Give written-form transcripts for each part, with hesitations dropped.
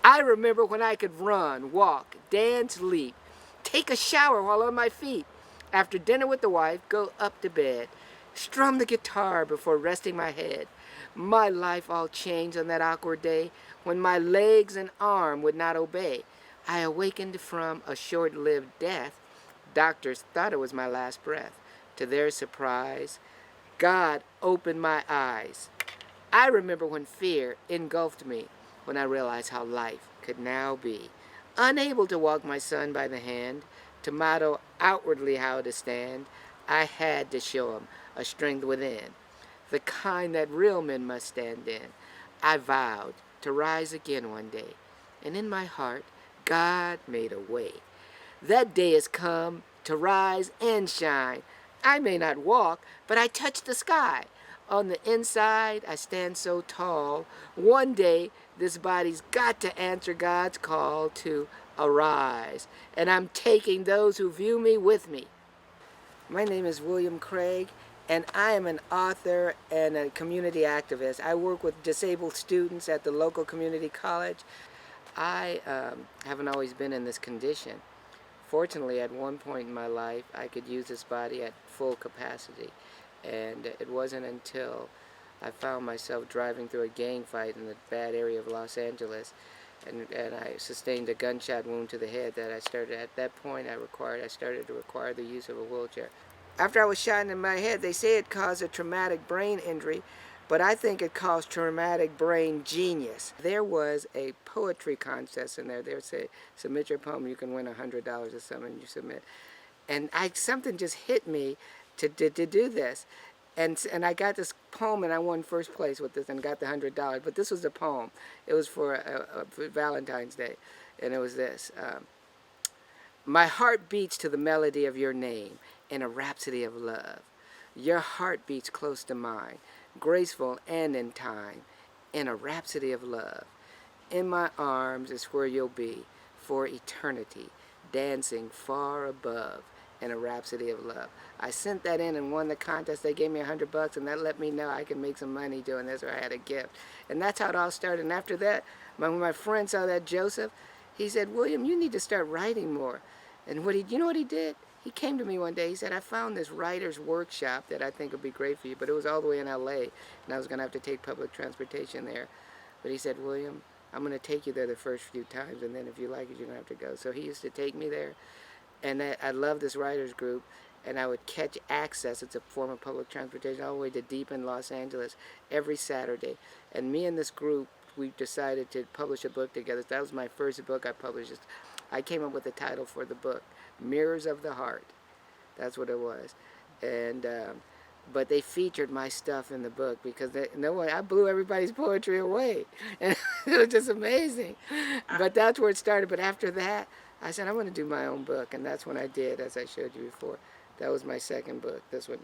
I remember when I could run, walk, dance, leap, take a shower while on my feet. After dinner with the wife, go up to bed, strum the guitar before resting my head. My life all changed on that awkward day when my legs and arm would not obey. I awakened from a short-lived death. Doctors thought it was my last breath. To their surprise, God opened my eyes. I remember when fear engulfed me, when I realized how life could now be. Unable to walk my son by the hand, to model outwardly how to stand, I had to show him a strength within, the kind that real men must stand in. I vowed to rise again one day, and in my heart, God made a way. That day has come to rise and shine. I may not walk, but I touch the sky. On the inside, I stand so tall. One day, this body's got to answer God's call to arise. And I'm taking those who view me with me. My name is William Craig, and I am an author and a community activist. I work with disabled students at the local community college. I haven't always been in this condition. Fortunately, at one point in my life, I could use this body at full capacity. And it wasn't until I found myself driving through a gang fight in the bad area of Los Angeles, and I sustained a gunshot wound to the head, that I started, at that point, I started to require the use of a wheelchair. After I was shot in my head, they say it caused a traumatic brain injury, but I think it caused traumatic brain genius. There was a poetry contest in there. They would say, submit your poem, you can win $100 or something you submit. And something just hit me to do this. And I got this poem, and I won first place with this and got the $100. But this was a poem. It was for Valentine's Day. And it was this. My heart beats to the melody of your name in a rhapsody of love. Your heart beats close to mine, graceful and in time, in a rhapsody of love. In my arms is where you'll be for eternity, dancing far above in a rhapsody of love. I sent that in and won the contest. They gave me $100, and that let me know I could make some money doing this, or I had a gift. And that's how it all started. And after that, when my friend saw that, Joseph, he said, William, you need to start writing more. And you know what he did? He came to me one day. He said, I found this writer's workshop that I think would be great for you, but it was all the way in LA, and I was going to have to take public transportation there. But he said, William, I'm going to take you there the first few times, and then if you like it, you're going to have to go. So he used to take me there, and I love this writer's group, and I would catch Access. It's a form of public transportation all the way to deep in Los Angeles every Saturday. And me and this group, we decided to publish a book together. That was my first book I published. I came up with the title for the book, Mirrors of the Heart. That's what it was. And but they featured my stuff in the book because I blew everybody's poetry away. And it was just amazing. But that's where it started. But after that, I said, I'm going to do my own book. And that's when I did, as I showed you before. That was my second book. This one,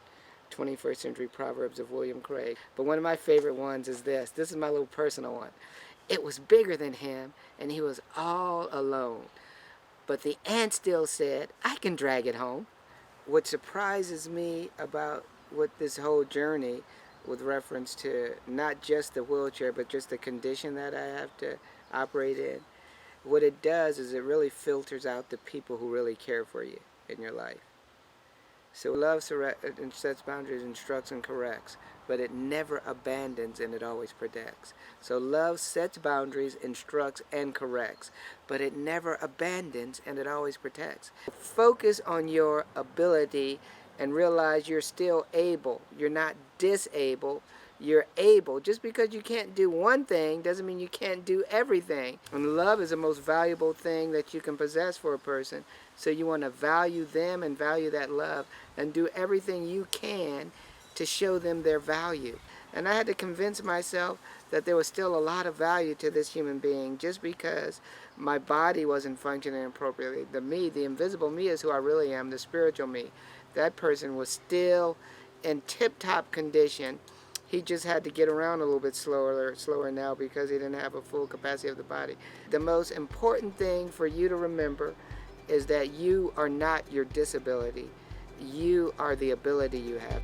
21st Century Proverbs of William Craig. But one of my favorite ones is this. This is my little personal one. It was bigger than him, and he was all alone. But the ant still said, I can drag it home. What surprises me about this whole journey, with reference to not just the wheelchair, but just the condition that I have to operate in, what it does is it really filters out the people who really care for you in your life. So love sets boundaries, instructs, and corrects, but it never abandons, and it always protects. So love sets boundaries, instructs, and corrects, but it never abandons, and it always protects. Focus on your ability and realize you're still able. You're not disabled. You're able. Just because you can't do one thing doesn't mean you can't do everything. And love is the most valuable thing that you can possess for a person. So you want to value them and value that love and do everything you can to show them their value. And I had to convince myself that there was still a lot of value to this human being just because my body wasn't functioning appropriately. The me, the invisible me, is who I really am, the spiritual me. That person was still in tip-top condition. He just had to get around a little bit slower now because he didn't have a full capacity of the body. The most important thing for you to remember is that you are not your disability. You are the ability you have.